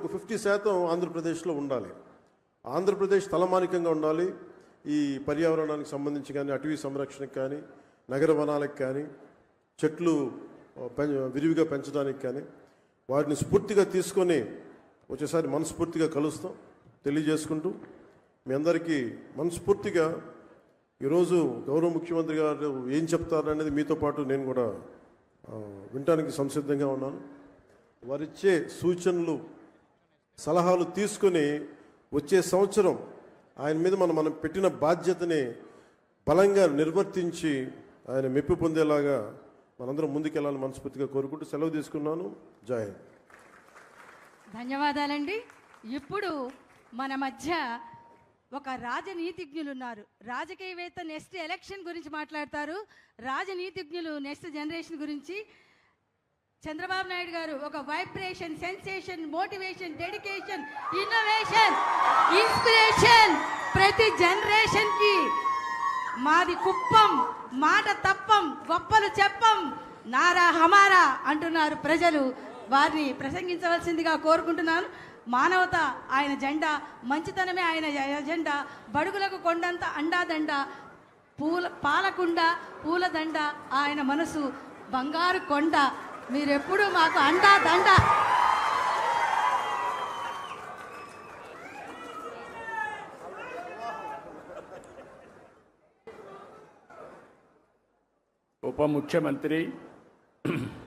ఒక 50% ఆంధ్రప్రదేశ్లో ఉండాలి. ఆంధ్రప్రదేశ్ తలమానికంగా ఉండాలి. ఈ పర్యావరణానికి సంబంధించి కానీ, అటవీ సంరక్షణకు కానీ, నగర వనాలకు కానీ, చెట్లు విరివిగా పెంచడానికి కానీ వాటిని స్ఫూర్తిగా తీసుకొని వచ్చేసారి మనస్ఫూర్తిగా కలుస్తాం తెలియజేసుకుంటూ మీ అందరికీ మనస్ఫూర్తిగా ఈరోజు గౌరవ ముఖ్యమంత్రి గారు ఏం చెప్తారనేది మీతో పాటు నేను కూడా వినటానికి సంసిద్ధంగా ఉన్నాను. వారిచ్చే సూచనలు సలహాలు తీసుకొని వచ్చే సంవత్సరం ఆయన మీద మనం పెట్టిన బాధ్యతని బలంగా నిర్వర్తించి ఆయన మెప్పు పొందేలాగా మనందరం ముందుకెళ్ళాలని మనస్ఫూర్తిగా కోరుకుంటూ సెలవు తీసుకున్నాను. జై హింద్. ధన్యవాదాలండి. ఇప్పుడు మన మధ్య ఒక రాజనీతిజ్ఞులు ఉన్నారు. రాజకీయవేత్త నెక్స్ట్ ఎలక్షన్ గురించి మాట్లాడతారు. రాజనీతిజ్ఞులు నెక్స్ట్ జనరేషన్ గురించి. చంద్రబాబు నాయుడు గారు ఒక vibration, sensation, motivation, dedication, innovation, inspiration ప్రతి జనరేషన్కి. మాది కుప్పం, మాట తప్పం, గొప్పలు చెప్పం, నారా హమారా అంటున్నారు ప్రజలు. వారిని ప్రసంగించవలసిందిగా కోరుకుంటున్నాను. మానవత ఆయన జెండా, మంచితనమే ఆయన ఎజెండా, బడుగులకు కొండంత అండాదండ, పాలకుండ పూలదండ ఆయన మనసు బంగారు కొండ. మీరెప్పుడు మాకు అండా దండ. ఉప ముఖ్యమంత్రి